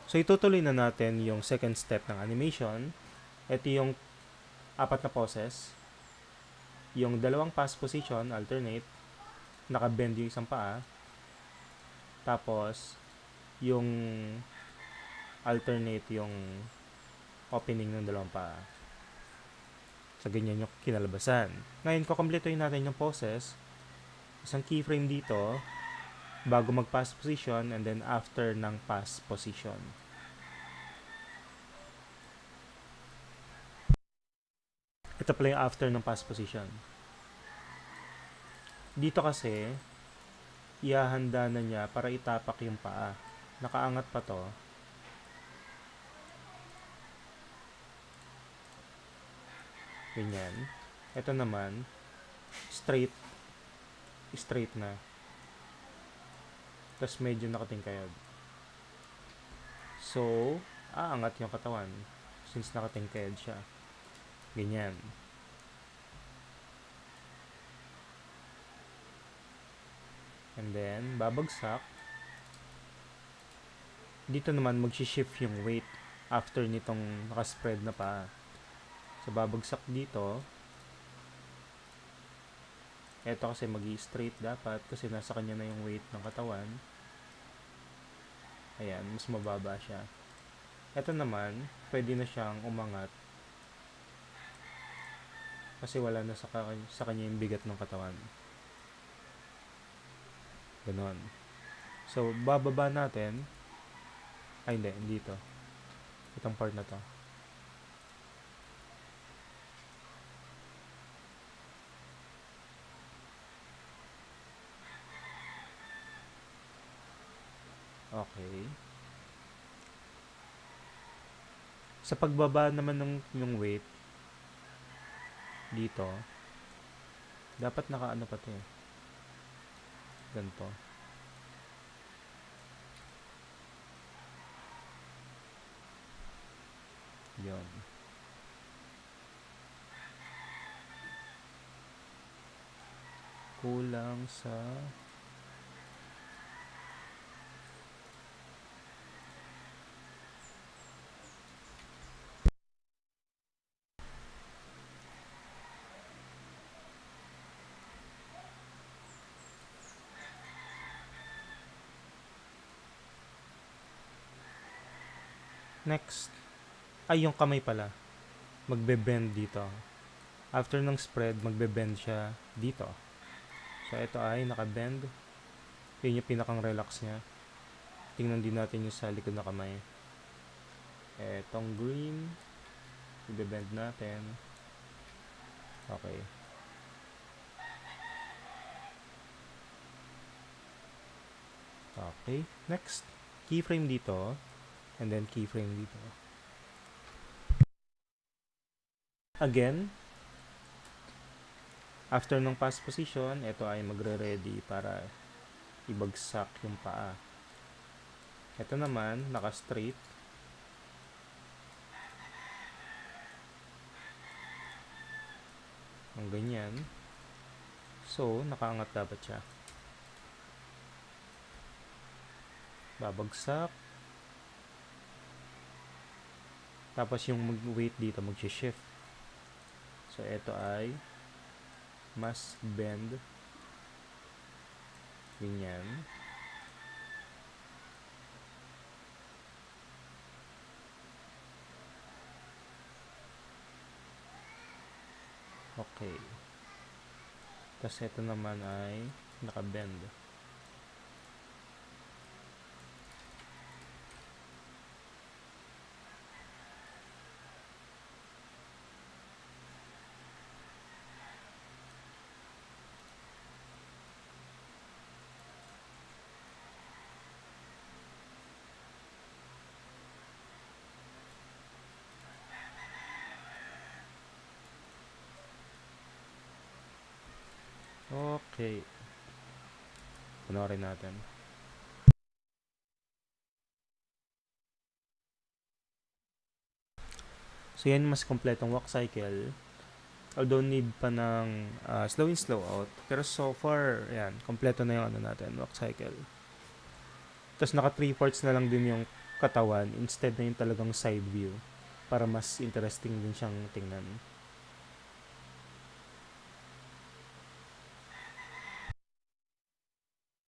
So, itutuloy na natin yung second step ng animation. Ito yung 4 na poses. Yung dalawang pass position, alternate. Naka-bend yung isang paa. Tapos, yung alternate yung opening ng dalawang paa. So, ganyan yung kinalabasan. Ngayon, kukompletuhin natin yung poses. Isang keyframe dito bago mag-pass position and then after ng pass position. Ito pala yung after ng pass position. Dito kasi, ihahanda na niya para itapak yung paa. Nakaangat pa to. Ganyan. Ito naman, straight na. Tapos medyo nakatingkayad. So, aangat yung katawan since nakatingkayad siya. Ganyan. And then, babagsak. Dito naman, mag-shift yung weight after nitong nakaspread na pa. So, babagsak dito. Ito kasi magi-straight dapat kasi nasa kanya na yung weight ng katawan. Ayan, mas mababa siya. Ito naman, pwede na siyang umangat kasi wala na sa kanya yung bigat ng katawan. Ganon. So, bababa natin. Ay, hindi ito. Itong part na to. Okay. Sa pagbaba naman ng yung weight dito, dapat nakaano pa to eh. Ganito. Yun. Kulang sa next. Ay, yung kamay pala. Magbe-bend dito. After ng spread, magbe-bend siya dito. So, ito ay naka-bend. Yun yung pinakang relax niya. Tingnan din natin yung sa likod na kamay. Etong green. Ibe-bend natin. Okay. Okay. Next. Keyframe dito. And then keyframe dito. Again, after ng pass position, ito ay magre-ready para ibagsak yung paa. Ito naman, naka-straight. Ang ganyan. So, nakaangat dapat siya. Babagsak. Tapos yung weight dito, mag-shift. So, ito ay mas bend. Ganyan. Okay. Tapos ito naman ay naka-bend. Okay. Panoorin natin. So, yan mas kompletong walk cycle. Although need pa ng slow in, slow out. Pero so far, yan, kompleto na yung ano natin, walk cycle. Tapos naka 3/4 na lang din yung katawan instead na yung talagang side view para mas interesting din siyang tingnan.